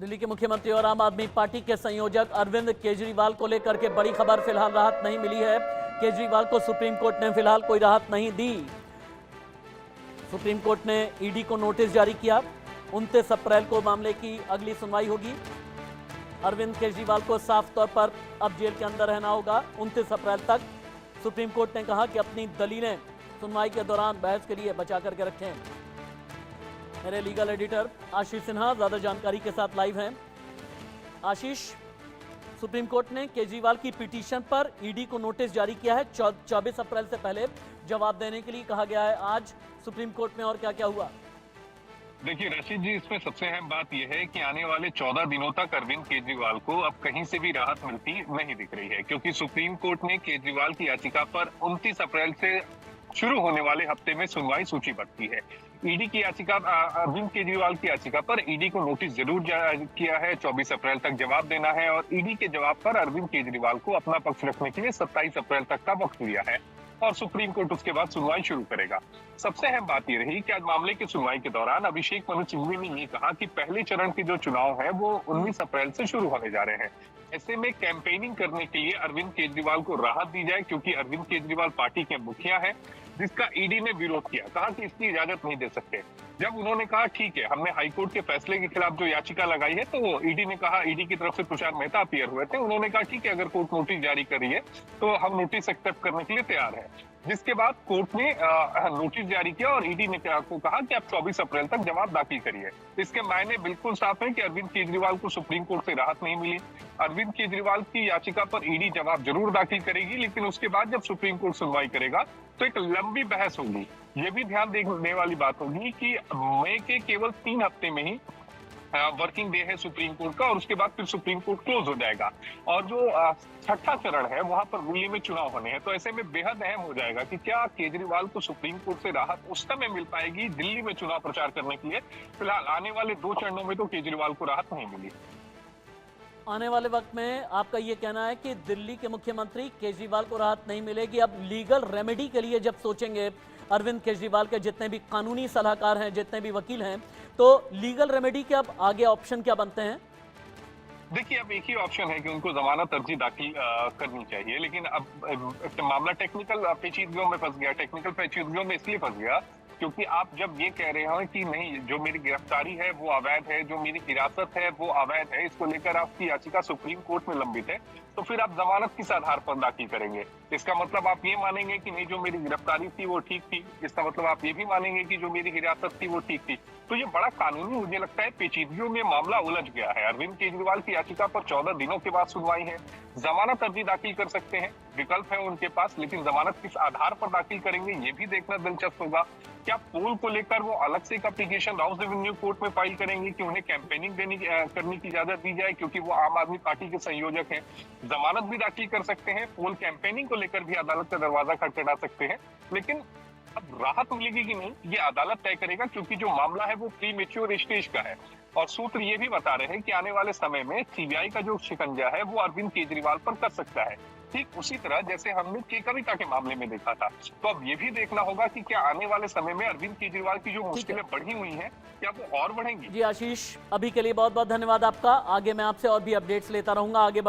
दिल्ली के मुख्यमंत्री और आम आदमी पार्टी के संयोजक अरविंद केजरीवाल को लेकर के बड़ी खबर। फिलहाल राहत नहीं मिली है। केजरीवाल को सुप्रीम कोर्ट ने फिलहाल कोई राहत नहीं दी। सुप्रीम कोर्ट ने ईडी को नोटिस जारी किया। 29 अप्रैल को मामले की अगली सुनवाई होगी। अरविंद केजरीवाल को साफ तौर पर अब जेल के अंदर रहना होगा 29 अप्रैल तक। सुप्रीम कोर्ट ने कहा कि अपनी दलीलें सुनवाई के दौरान बहस के लिए बचा करके रखें। मेरे लीगल एडिटर आशीष सिन्हा ज्यादा जानकारी के साथ लाइव हैं। आशीष, सुप्रीम कोर्ट ने केजरीवाल की पिटीशन पर ईडी को नोटिस जारी किया है। 24 अप्रैल से पहले जवाब देने के लिए कहा गया है। आज सुप्रीम कोर्ट में और क्या क्या हुआ? देखिए रशीद जी, इसमें सबसे अहम बात यह है कि आने वाले 14 दिनों तक अरविंद केजरीवाल को अब कहीं से भी राहत मिलती नहीं दिख रही है, क्योंकि सुप्रीम कोर्ट ने केजरीवाल की याचिका पर 29 अप्रैल से शुरू होने वाले हफ्ते में सुनवाई सूचीबद्ध की है। ईडी की याचिका, अरविंद केजरीवाल की याचिका पर ईडी को नोटिस जरूर जारी किया है। 24 अप्रैल तक जवाब देना है और ईडी के जवाब पर अरविंद केजरीवाल को अपना पक्ष रखने के लिए 27 अप्रैल तक का वक्त दिया है और सुप्रीम कोर्ट उसके बाद सुनवाई शुरू करेगा। सबसे अहम बात यह रही कि आज मामले की सुनवाई के दौरान अभिषेक मनु सिंघवी ने ये कहा कि पहले चरण के जो चुनाव है वो 19 अप्रैल से शुरू होने जा रहे हैं। ऐसे में कैंपेनिंग करने के लिए अरविंद केजरीवाल को राहत दी जाए, क्योंकि अरविंद केजरीवाल पार्टी के मुखिया है, जिसका ईडी ने विरोध किया। कहा कि इसकी इजाजत नहीं दे सकते। जब उन्होंने कहा ठीक है, हमने हाईकोर्ट के फैसले के खिलाफ जो याचिका लगाई है, तो ईडी ने कहा, ईडी की तरफ से तुषार मेहता अपीयर हुए थे, उन्होंने कहा ठीक है, अगर कोर्ट नोटिस जारी करी है तो हम नोटिस एक्सेप्ट करने के लिए तैयार है। जिसके बाद कोर्ट ने नोटिस जारी किया और ईडी ने को कहा कि आप 24 अप्रैल तक जवाब दाखिल करिए। इसके मायने बिल्कुल साफ है कि अरविंद केजरीवाल को सुप्रीम कोर्ट से राहत नहीं मिली। अरविंद केजरीवाल की याचिका पर ईडी जवाब जरूर दाखिल करेगी, लेकिन उसके बाद जब सुप्रीम कोर्ट सुनवाई करेगा तो एक लंबी बहस होगी। ये भी ध्यान देने वाली बात होगी कि मई के केवल 3 हफ्ते में ही वर्किंग डे है सुप्रीम कोर्ट का, और उसके बाद फिर सुप्रीम कोर्ट क्लोज हो जाएगा और जो छठा चरण है वहां पर दिल्ली में चुनाव होने हैं। तो ऐसे में बेहद अहम हो जाएगा कि क्या केजरीवाल को सुप्रीम कोर्ट से राहत उस समय मिल पाएगी दिल्ली में चुनाव प्रचार करने के लिए। फिलहाल आने वाले 2 चरणों में तो केजरीवाल को राहत नहीं मिली। आने वाले वक्त में आपका ये कहना है कि दिल्ली के मुख्यमंत्री केजरीवाल को राहत नहीं मिलेगी। अब लीगल रेमेडी के लिए जब सोचेंगे अरविंद केजरीवाल के जितने भी कानूनी सलाहकार हैं, जितने भी वकील हैं, तो लीगल रेमेडी के अब आगे ऑप्शन क्या बनते हैं? देखिए, अब एक ही ऑप्शन है कि उनको जमानत अर्जी दाखिल करनी चाहिए, लेकिन अब मामला टेक्निकल पेचीदगियों में फंस गया। टेक्निकल पेचीदगियों में इसलिए फंस गया क्योंकि आप जब ये कह रहे हो कि नहीं, जो मेरी गिरफ्तारी है वो अवैध है, जो मेरी हिरासत है वो अवैध है, इसको लेकर आपकी याचिका सुप्रीम कोर्ट में लंबित है, तो फिर आप जमानत किस आधार पर दाखिल करेंगे? इसका मतलब आप ये मानेंगे कि नहीं, जो मेरी गिरफ्तारी थी वो ठीक थी। इसका मतलब आप ये भी मानेंगे कि जो मेरी हिरासत थी वो ठीक थी। तो ये बड़ा कानूनी, मुझे लगता है, पेचीदगियों में मामला उलझ गया है। अरविंद केजरीवाल की याचिका पर 14 दिनों के बाद सुनवाई है। जमानत अर्जी दाखिल कर सकते हैं, विकल्प है उनके पास, लेकिन जमानत किस आधार पर दाखिल करेंगे ये भी देखना दिलचस्प होगा। क्या पोल को लेकर वो अलग से एक एप्लीकेशन हाउस रेवेन्यू कोर्ट में फाइल करेंगे कि उन्हें कैंपेनिंग करने की इजाजत दी जाए, क्योंकि वो आम आदमी पार्टी के संयोजक हैं। जमानत भी दाखिल कर सकते हैं, पोल कैंपेनिंग को लेकर भी अदालत का दरवाजा खटखटा सकते हैं। लेकिन अब राहत मिलेगी कि नहीं, ये अदालत तय करेगा, क्योंकि जो मामला है वो प्रीमेच्योर स्टेज का है। और सूत्र ये भी बता रहे हैं कि आने वाले समय में सीबीआई का जो शिकंजा है वो अरविंद केजरीवाल पर कर सकता है, ठीक उसी तरह जैसे हमने के कविता के मामले में देखा था। तो अब ये भी देखना होगा कि क्या आने वाले समय में अरविंद केजरीवाल की जो मुश्किलें बढ़ी हुई हैं, क्या वो और बढ़ेंगी? जी आशीष, अभी के लिए बहुत बहुत धन्यवाद आपका। आगे मैं आपसे और भी अपडेट्स लेता रहूंगा। आगे